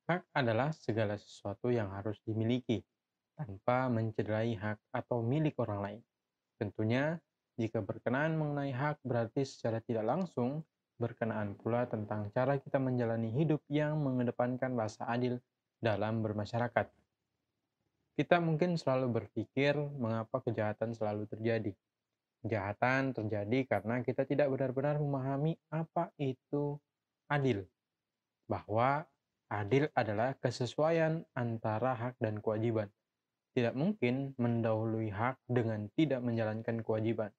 Hak adalah segala sesuatu yang harus dimiliki tanpa mencederai hak atau milik orang lain. Tentunya, jika berkenaan mengenai hak berarti secara tidak langsung berkenaan pula tentang cara kita menjalani hidup yang mengedepankan rasa adil dalam bermasyarakat. Kita mungkin selalu berpikir mengapa kejahatan selalu terjadi. Kejahatan terjadi karena kita tidak benar-benar memahami apa itu adil, bahwa adil adalah kesesuaian antara hak dan kewajiban. Tidak mungkin mendahului hak dengan tidak menjalankan kewajiban.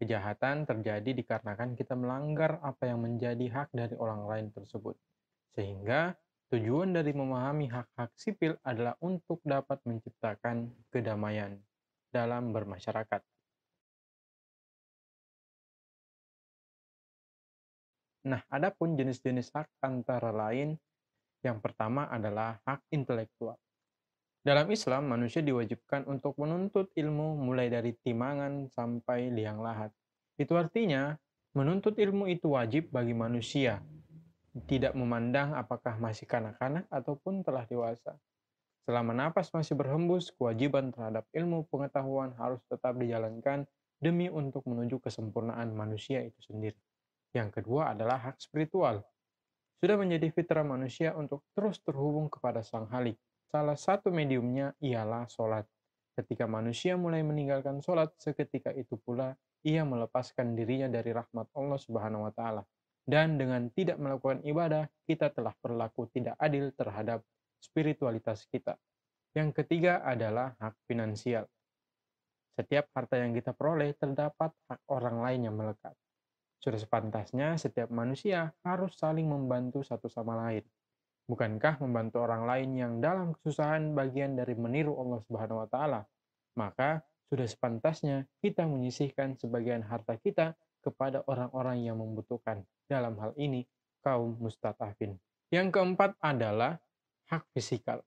Kejahatan terjadi dikarenakan kita melanggar apa yang menjadi hak dari orang lain tersebut. Sehingga tujuan dari memahami hak-hak sipil adalah untuk dapat menciptakan kedamaian dalam bermasyarakat. Nah, adapun jenis-jenis hak antara lain, yang pertama adalah hak intelektual. Dalam Islam, manusia diwajibkan untuk menuntut ilmu mulai dari timangan sampai liang lahat. Itu artinya, menuntut ilmu itu wajib bagi manusia, tidak memandang apakah masih kanak-kanak ataupun telah dewasa. Selama napas masih berhembus, kewajiban terhadap ilmu pengetahuan harus tetap dijalankan demi untuk menuju kesempurnaan manusia itu sendiri. Yang kedua adalah hak spiritual. Sudah menjadi fitrah manusia untuk terus terhubung kepada Sang Halik. Salah satu mediumnya ialah sholat. Ketika manusia mulai meninggalkan sholat, seketika itu pula ia melepaskan dirinya dari rahmat Allah Subhanahu wa Ta'ala. Dan dengan tidak melakukan ibadah, kita telah berlaku tidak adil terhadap spiritualitas kita. Yang ketiga adalah hak finansial. Setiap harta yang kita peroleh terdapat hak orang lain yang melekat. Sudah sepantasnya setiap manusia harus saling membantu satu sama lain. Bukankah membantu orang lain yang dalam kesusahan bagian dari meniru Allah Subhanahu wa taala? Maka sudah sepantasnya kita menyisihkan sebagian harta kita kepada orang-orang yang membutuhkan. Dalam hal ini kaum mustadafin. Yang keempat adalah hak fisikal.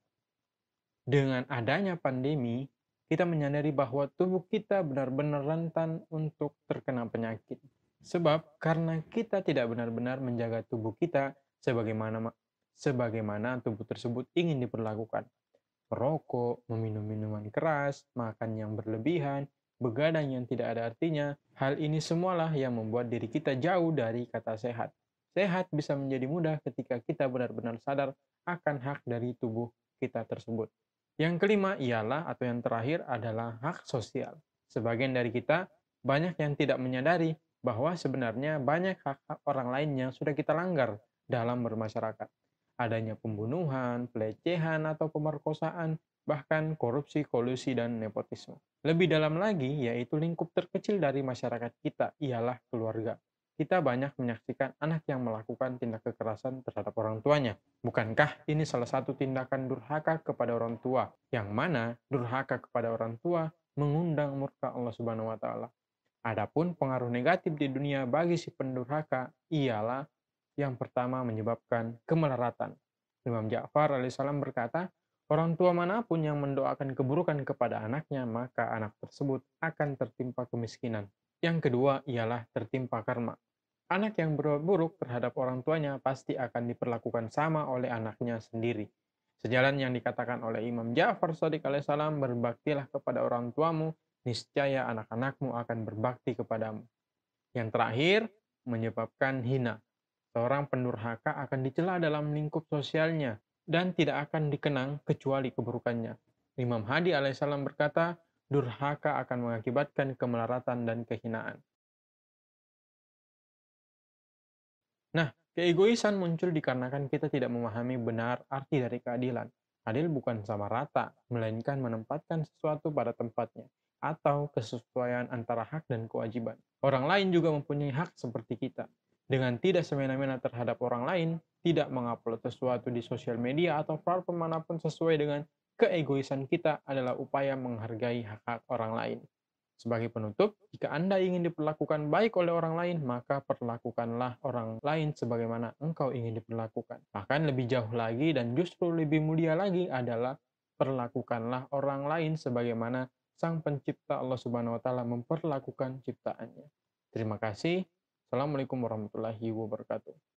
Dengan adanya pandemi, kita menyadari bahwa tubuh kita benar-benar rentan untuk terkena penyakit. Sebab karena kita tidak benar-benar menjaga tubuh kita sebagaimana tubuh tersebut ingin diperlakukan. Merokok, meminum minuman keras, makan yang berlebihan, begadang yang tidak ada artinya, hal ini semualah yang membuat diri kita jauh dari kata sehat. Sehat bisa menjadi mudah ketika kita benar-benar sadar akan hak dari tubuh kita tersebut. Yang kelima ialah atau yang terakhir adalah hak sosial. Sebagian dari kita banyak yang tidak menyadari bahwa sebenarnya banyak hak-hak orang lain yang sudah kita langgar dalam bermasyarakat. Adanya pembunuhan, pelecehan atau pemerkosaan, bahkan korupsi, kolusi, dan nepotisme. Lebih dalam lagi, yaitu lingkup terkecil dari masyarakat kita ialah keluarga. Kita banyak menyaksikan anak yang melakukan tindak kekerasan terhadap orang tuanya. Bukankah ini salah satu tindakan durhaka kepada orang tua, yang mana durhaka kepada orang tua mengundang murka Allah Subhanahu wa taala. Adapun pengaruh negatif di dunia bagi si pendurhaka ialah yang pertama menyebabkan kemelaratan. Imam Ja'far alaihissalam berkata, orang tua manapun yang mendoakan keburukan kepada anaknya, maka anak tersebut akan tertimpa kemiskinan. Yang kedua ialah tertimpa karma. Anak yang berbuat buruk terhadap orang tuanya pasti akan diperlakukan sama oleh anaknya sendiri. Sejalan yang dikatakan oleh Imam Ja'far Shadiq alaihissalam, berbaktilah kepada orang tuamu, niscaya anak-anakmu akan berbakti kepadamu. Yang terakhir, menyebabkan hina. Seorang pendurhaka akan dicela dalam lingkup sosialnya dan tidak akan dikenang kecuali keburukannya. Imam Hadi alaihissalam berkata, durhaka akan mengakibatkan kemelaratan dan kehinaan. Nah, keegoisan muncul dikarenakan kita tidak memahami benar arti dari keadilan. Adil bukan sama rata, melainkan menempatkan sesuatu pada tempatnya, atau kesesuaian antara hak dan kewajiban. Orang lain juga mempunyai hak seperti kita. Dengan tidak semena-mena terhadap orang lain, tidak mengupload sesuatu di sosial media atau platform manapun sesuai dengan keegoisan kita adalah upaya menghargai hak-hak orang lain. Sebagai penutup, jika Anda ingin diperlakukan baik oleh orang lain, maka perlakukanlah orang lain sebagaimana engkau ingin diperlakukan. Bahkan lebih jauh lagi dan justru lebih mulia lagi adalah perlakukanlah orang lain sebagaimana Sang Pencipta Allah Subhanahu wa taala memperlakukan ciptaannya. Terima kasih. Assalamualaikum warahmatullahi wabarakatuh.